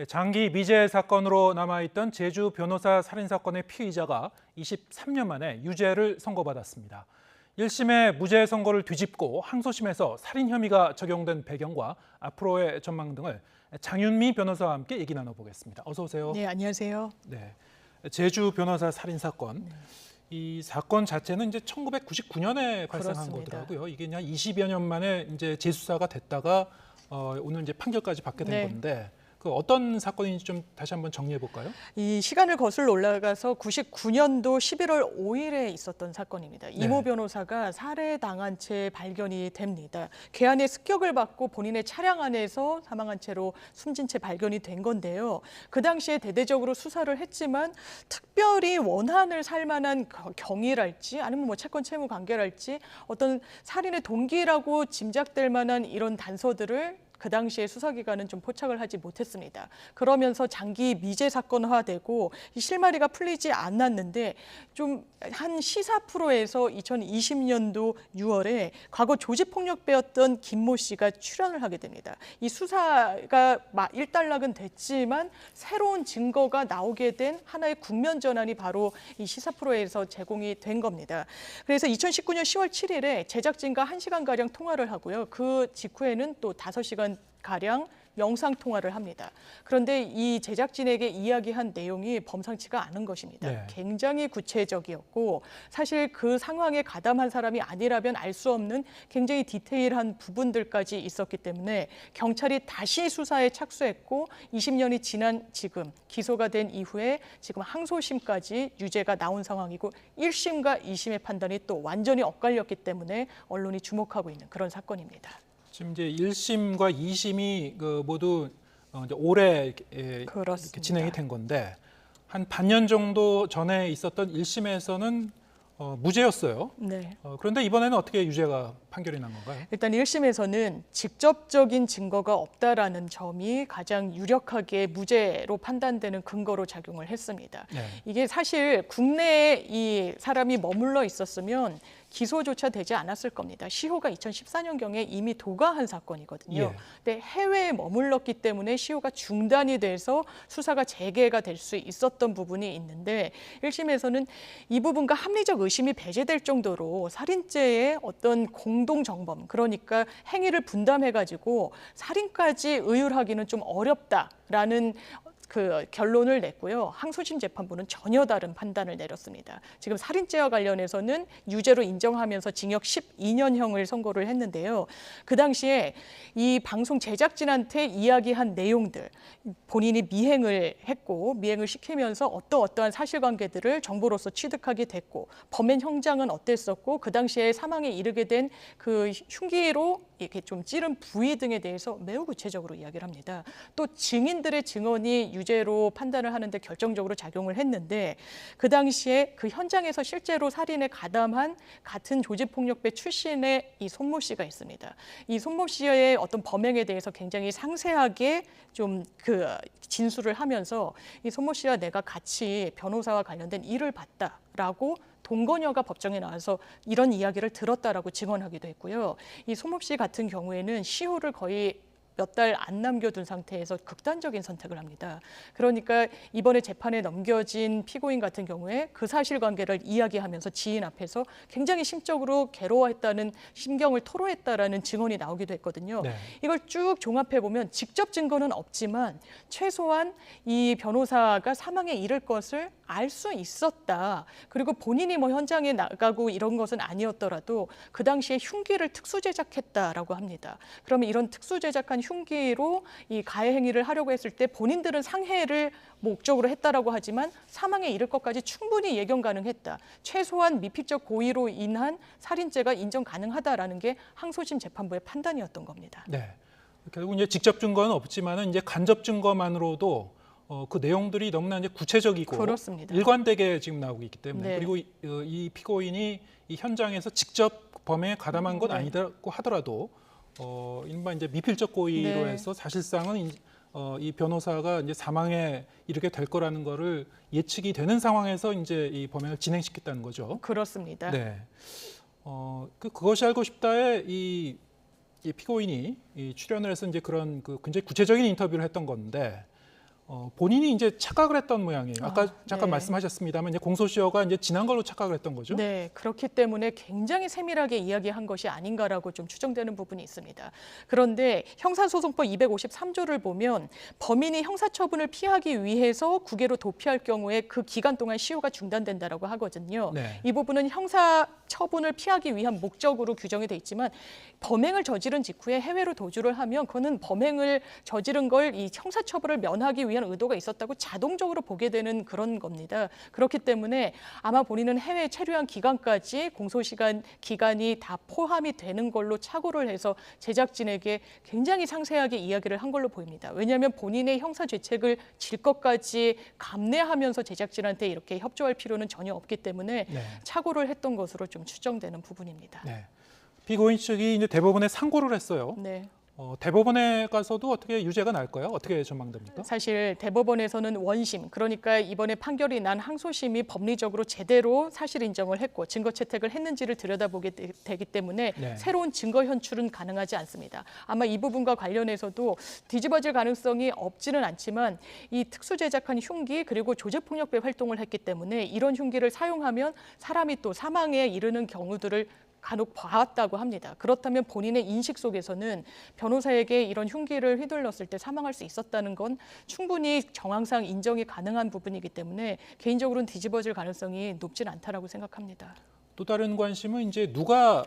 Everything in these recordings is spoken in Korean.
장기 미제 사건으로 남아있던 제주 변호사 살인 사건의 피의자가 23년 만에 유죄를 선고받았습니다. 1심의 무죄 선고를 뒤집고 항소심에서 살인 혐의가 적용된 배경과 앞으로의 전망 등을 장윤미 변호사와 함께 얘기 나눠보겠습니다. 어서 오세요. 네, 안녕하세요. 네, 제주 변호사 살인 사건. 이 사건 자체는 이제 1999년에 발생한 그렇습니다. 거더라고요. 이게 그냥 20여 년 만에 이제 재수사가 됐다가 오늘 이제 판결까지 받게 된 네. 건데 그 어떤 사건인지 좀 다시 한번 정리해 볼까요? 이 시간을 거슬러 올라가서 99년도 11월 5일에 있었던 사건입니다. 이모 변호사가 살해당한 채 발견이 됩니다. 괴한의 습격을 받고 본인의 차량 안에서 사망한 채로 숨진 채 발견이 된 건데요. 그 당시에 대대적으로 수사를 했지만 특별히 원한을 살 만한 경위랄지 아니면 뭐 채권 채무 관계랄지 어떤 살인의 동기라고 짐작될 만한 이런 단서들을 그 당시에 수사기관은 좀 포착을 하지 못했습니다. 그러면서 장기 미제 사건화되고 이 실마리가 풀리지 않았는데 좀 한 시사 프로에서 2020년도 6월에 과거 조직폭력배였던 김모 씨가 출연을 하게 됩니다. 이 수사가 일단락은 됐지만 새로운 증거가 나오게 된 하나의 국면 전환이 바로 이 시사 프로에서 제공이 된 겁니다. 그래서 2019년 10월 7일에 제작진과 1시간가량 통화를 하고요. 그 직후에는 또 5시간 가량 영상 통화를 합니다. 그런데 이 제작진에게 이야기한 내용이 범상치가 않은 것입니다. 네. 굉장히 구체적이었고 사실 그 상황에 가담한 사람이 아니라면 알 수 없는 굉장히 디테일한 부분들까지 있었기 때문에 경찰이 다시 수사에 착수했고 20년이 지난 지금 기소가 된 이후에 지금 항소심까지 유죄가 나온 상황이고 1심과 2심의 판단이 또 완전히 엇갈렸기 때문에 언론이 주목하고 있는 그런 사건입니다. 지금 이제 1심과 2심이 모두 이제 올해 이렇게 그렇습니다. 진행이 된 건데 한 반년 정도 전에 있었던 1심에서는 무죄였어요. 네. 그런데 이번에는 어떻게 유죄가 판결이 난 건가요? 일단 1심에서는 직접적인 증거가 없다라는 점이 가장 유력하게 무죄로 판단되는 근거로 작용을 했습니다. 네. 이게 사실 국내에 이 사람이 머물러 있었으면 기소조차 되지 않았을 겁니다. 시효가 2014년경에 이미 도과한 사건이거든요. 예. 근데 해외에 머물렀기 때문에 시효가 중단이 돼서 수사가 재개가 될 수 있었던 부분이 있는데 1심에서는 이 부분과 합리적 의심이 배제될 정도로 살인죄의 어떤 공동 정범, 그러니까 행위를 분담해가지고 살인까지 의율하기는 좀 어렵다라는 그 결론을 냈고요. 항소심 재판부는 전혀 다른 판단을 내렸습니다. 지금 살인죄와 관련해서는 유죄로 인정하면서 징역 12년형을 선고를 했는데요. 그 당시에 이 방송 제작진한테 이야기한 내용들, 본인이 미행을 했고 미행을 시키면서 어떠한 사실관계들을 정보로서 취득하게 됐고 범행 현장은 어땠었고 그 당시에 사망에 이르게 된 그 흉기로 이렇게 좀 찌른 부위 등에 대해서 매우 구체적으로 이야기를 합니다. 또 증인들의 증언이 유죄로 판단을 하는데 결정적으로 작용을 했는데 그 당시에 그 현장에서 실제로 살인에 가담한 같은 조직폭력배 출신의 이 손모 씨가 있습니다. 이 손모 씨의 어떤 범행에 대해서 굉장히 상세하게 좀 그 진술을 하면서 이 손모 씨와 내가 같이 변호사와 관련된 일을 봤다라고 동거녀가 법정에 나와서 이런 이야기를 들었다라고 증언하기도 했고요. 이 손모 씨 같은 경우에는 시효를 거의 몇 달 안 남겨둔 상태에서 극단적인 선택을 합니다. 그러니까 이번에 재판에 넘겨진 피고인 같은 경우에 그 사실관계를 이야기하면서 지인 앞에서 굉장히 심적으로 괴로워했다는 심경을 토로했다라는 증언이 나오기도 했거든요. 네. 이걸 쭉 종합해 보면 직접 증거는 없지만 최소한 이 변호사가 사망에 이를 것을 알 수 있었다. 그리고 본인이 뭐 현장에 나가고 이런 것은 아니었더라도 그 당시에 흉기를 특수 제작했다라고 합니다. 그러면 이런 특수 제작한 흉기로 이 가해 행위를 하려고 했을 때 본인들은 상해를 목적으로 했다라고 하지만 사망에 이를 것까지 충분히 예견 가능했다. 최소한 미필적 고의로 인한 살인죄가 인정 가능하다라는 게 항소심 재판부의 판단이었던 겁니다. 네. 결국 이제 직접 증거는 없지만은 이제 간접 증거만으로도 그 내용들이 너무나 이제 구체적이고 그렇습니다. 일관되게 지금 나오고 있기 때문에 네. 그리고 이 피고인이 이 현장에서 직접 범행에 가담한 건 아니라고 하더라도 이른바 이제 미필적 고의로 네. 해서 사실상은 이 변호사가 이제 사망에 이르게 될 거라는 거를 예측이 되는 상황에서 이제 이 범행을 진행시켰다는 거죠. 그렇습니다. 네. 그것이 알고 싶다에 이 피고인이 출연을 해서 이제 그런 굉장히 구체적인 인터뷰를 했던 건데 본인이 이제 착각을 했던 모양이에요. 아까 잠깐 네. 말씀하셨습니다만 이제 공소시효가 이제 지난 걸로 착각을 했던 거죠. 네, 그렇기 때문에 굉장히 세밀하게 이야기한 것이 아닌가라고 좀 추정되는 부분이 있습니다. 그런데 형사소송법 253조를 보면 범인이 형사처분을 피하기 위해서 국외로 도피할 경우에 그 기간 동안 시효가 중단된다라고 하거든요. 네. 이 부분은 형사처분을 피하기 위한 목적으로 규정이 돼 있지만 범행을 저지른 직후에 해외로 도주를 하면 그거는 범행을 저지른 걸 이 형사처벌을 면하기 위한 의도가 있었다고 자동적으로 보게 되는 그런 겁니다. 그렇기 때문에 아마 본인은 해외에 체류한 기간까지 공소시간 기간이 다 포함이 되는 걸로 착오를 해서 제작진에게 굉장히 상세하게 이야기를 한 걸로 보입니다. 왜냐하면 본인의 형사 죄책을 질 것까지 감내하면서 제작진한테 이렇게 협조할 필요는 전혀 없기 때문에 네. 착오를 했던 것으로 좀 추정되는 부분입니다. 네. 피고인 측이 이제 대법원에 상고를 했어요. 네. 대법원에 가서도 어떻게 유죄가 날까요? 어떻게 전망됩니까? 사실 대법원에서는 원심, 그러니까 이번에 판결이 난 항소심이 법리적으로 제대로 사실 인정을 했고 증거 채택을 했는지를 들여다보게 되기 때문에 네. 새로운 증거 현출은 가능하지 않습니다. 아마 이 부분과 관련해서도 뒤집어질 가능성이 없지는 않지만 이 특수 제작한 흉기 그리고 조직폭력배 활동을 했기 때문에 이런 흉기를 사용하면 사람이 또 사망에 이르는 경우들을 간혹 봐왔다고 합니다. 그렇다면 본인의 인식 속에서는 변호사에게 이런 흉기를 휘둘렀을 때 사망할 수 있었다는 건 충분히 정황상 인정이 가능한 부분이기 때문에 개인적으로는 뒤집어질 가능성이 높진 않다라고 생각합니다. 또 다른 관심은 이제 누가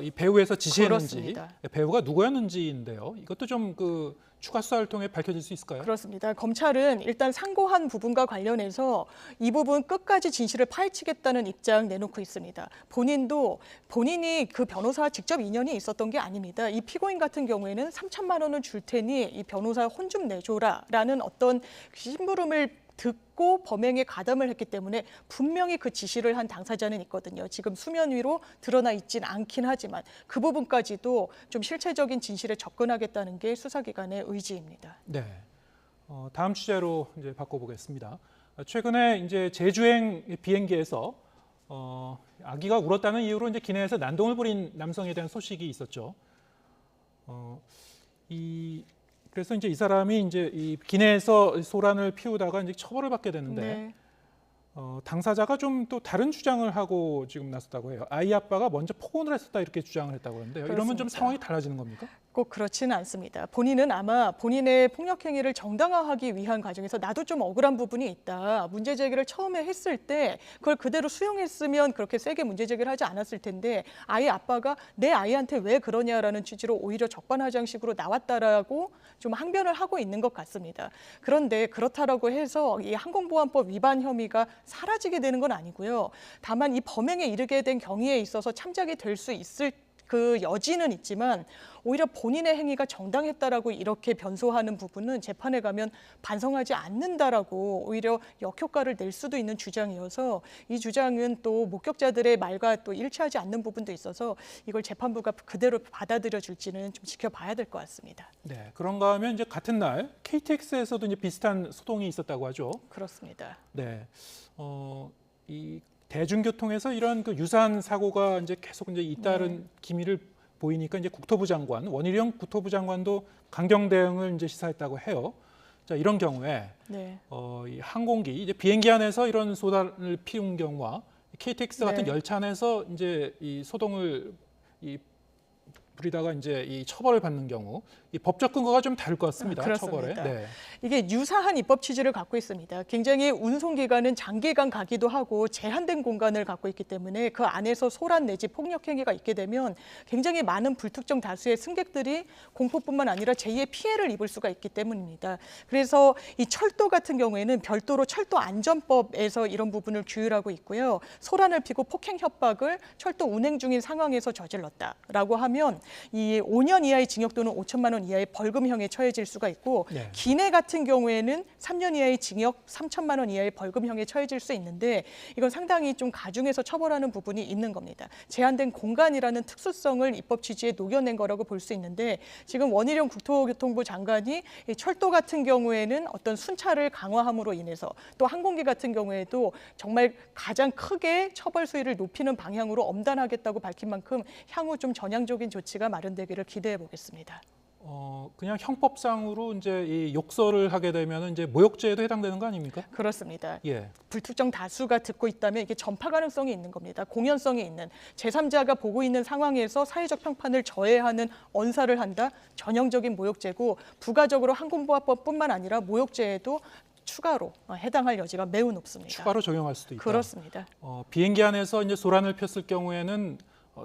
이 배우에서 지시했는지, 그렇습니다. 배우가 누구였는지인데요. 이것도 좀 추가 수사를 통해 밝혀질 수 있을까요? 그렇습니다. 검찰은 일단 상고한 부분과 관련해서 이 부분 끝까지 진실을 파헤치겠다는 입장 내놓고 있습니다. 본인이 그 변호사와 직접 인연이 있었던 게 아닙니다. 이 피고인 같은 경우에는 3천만 원을 줄 테니 이 변호사 혼 좀 내줘라라는 어떤 심부름을 듣고 범행에 가담을 했기 때문에 분명히 그 지시를 한 당사자는 있거든요. 지금 수면 위로 드러나 있진 않긴 하지만 그 부분까지도 좀 실체적인 진실에 접근하겠다는 게 수사기관의 의지입니다. 네. 다음 주제로 이제 바꿔보겠습니다. 최근에 이제 제주행 비행기에서 아기가 울었다는 이유로 이제 기내에서 난동을 부린 남성에 대한 소식이 있었죠. 그래서 이제 이 사람이 이제 이 기내에서 소란을 피우다가 이제 처벌을 받게 되는데 네. 당사자가 좀 또 다른 주장을 하고 지금 나섰다고 해요. 아이 아빠가 먼저 폭언을 했었다 이렇게 주장을 했다고 하는데요. 이러면 좀 그렇습니다. 상황이 달라지는 겁니까? 꼭 그렇지는 않습니다. 본인은 아마 본인의 폭력 행위를 정당화하기 위한 과정에서 나도 좀 억울한 부분이 있다. 문제 제기를 처음에 했을 때 그걸 그대로 수용했으면 그렇게 세게 문제 제기를 하지 않았을 텐데 아이 아빠가 내 아이한테 왜 그러냐라는 취지로 오히려 적반하장식으로 나왔다라고 좀 항변을 하고 있는 것 같습니다. 그런데 그렇다라고 해서 이 항공보안법 위반 혐의가 사라지게 되는 건 아니고요. 다만 이 범행에 이르게 된 경위에 있어서 참작이 될 수 있을 그 여지는 있지만 오히려 본인의 행위가 정당했다라고 이렇게 변소하는 부분은 재판에 가면 반성하지 않는다라고 오히려 역효과를 낼 수도 있는 주장이어서 이 주장은 또 목격자들의 말과 또 일치하지 않는 부분도 있어서 이걸 재판부가 그대로 받아들여 줄지는 좀 지켜봐야 될 것 같습니다. 네. 그런가 하면 이제 같은 날 KTX에서도 이제 비슷한 소동이 있었다고 하죠. 그렇습니다. 네. 이 대중교통에서 이런 유사한 사고가 이제 계속 이제 잇따른 기미를 보이니까 이제 원희룡 국토부 장관도 강경 대응을 이제 시사했다고 해요. 자, 이런 경우에 네. 이 항공기 이제 비행기 안에서 이런 소란을 피운 경우와 KTX 같은 네. 열차 안에서 이제 이 소동을 부리다가 이제 이 처벌을 받는 경우 이 법적 근거가 좀 다를 것 같습니다. 그렇습니다. 처벌에. 네. 이게 유사한 입법 취지를 갖고 있습니다. 굉장히 운송 기간은 장기간 가기도 하고 제한된 공간을 갖고 있기 때문에 그 안에서 소란 내지 폭력 행위가 있게 되면 굉장히 많은 불특정 다수의 승객들이 공포뿐만 아니라 제2의 피해를 입을 수가 있기 때문입니다. 그래서 이 철도 같은 경우에는 별도로 철도 안전법에서 이런 부분을 규율하고 있고요. 소란을 피고 폭행 협박을 철도 운행 중인 상황에서 저질렀다라고 하면 이 5년 이하의 징역 또는 5천만 원 이하의 벌금형에 처해질 수가 있고 네. 기내 같은 경우에는 3년 이하의 징역 3천만 원 이하의 벌금형에 처해질 수 있는데 이건 상당히 좀 가중해서 처벌하는 부분이 있는 겁니다. 제한된 공간이라는 특수성을 입법 취지에 녹여낸 거라고 볼 수 있는데 지금 원희룡 국토교통부 장관이 이 철도 같은 경우에는 어떤 순찰을 강화함으로 인해서 또 항공기 같은 경우에도 정말 가장 크게 처벌 수위를 높이는 방향으로 엄단하겠다고 밝힌 만큼 향후 좀 전향적인 조치가 마련되기를 기대해 보겠습니다. 그냥 형법상으로 이제 이 욕설을 하게 되면 이제 모욕죄에도 해당되는 거 아닙니까? 그렇습니다. 예. 불특정 다수가 듣고 있다면 이게 전파 가능성이 있는 겁니다. 공연성이 있는 제3자가 보고 있는 상황에서 사회적 평판을 저해하는 언사를 한다. 전형적인 모욕죄고 부가적으로 항공보안법뿐만 아니라 모욕죄에도 추가로 해당할 여지가 매우 높습니다. 추가로 적용할 수도 있다. 그렇습니다. 비행기 안에서 이제 소란을 폈을 경우에는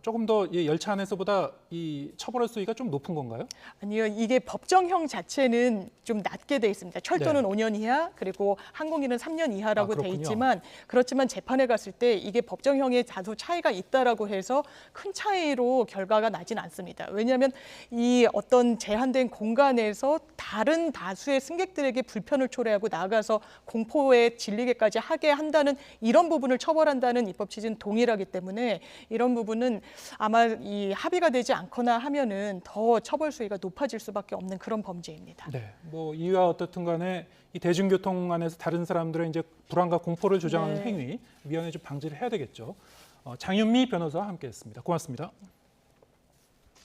조금 더 이 열차 안에서보다 이 처벌할 수위가 좀 높은 건가요? 아니요, 이게 법정형 자체는 좀 낮게 돼 있습니다. 철도는 네. 5년 이하, 그리고 항공기는 3년 이하라고 돼 그렇군요. 있지만 그렇지만 재판에 갔을 때 이게 법정형에 다소 차이가 있다라고 해서 큰 차이로 결과가 나진 않습니다. 왜냐하면 이 어떤 제한된 공간에서 다른 다수의 승객들에게 불편을 초래하고 나아가서 공포에 질리게까지 하게 한다는 이런 부분을 처벌한다는 입법 취지는 동일하기 때문에 이런 부분은 아마 이 합의가 되지 않거나 하면은 더 처벌 수위가 높아질 수밖에 없는 그런 범죄입니다. 네. 뭐 이유와 어떻든 간에 이 대중교통 안에서 다른 사람들의 이제 불안과 공포를 조장하는 네. 행위, 미연에 좀 방지를 해야 되겠죠. 장윤미 변호사와 함께했습니다. 고맙습니다.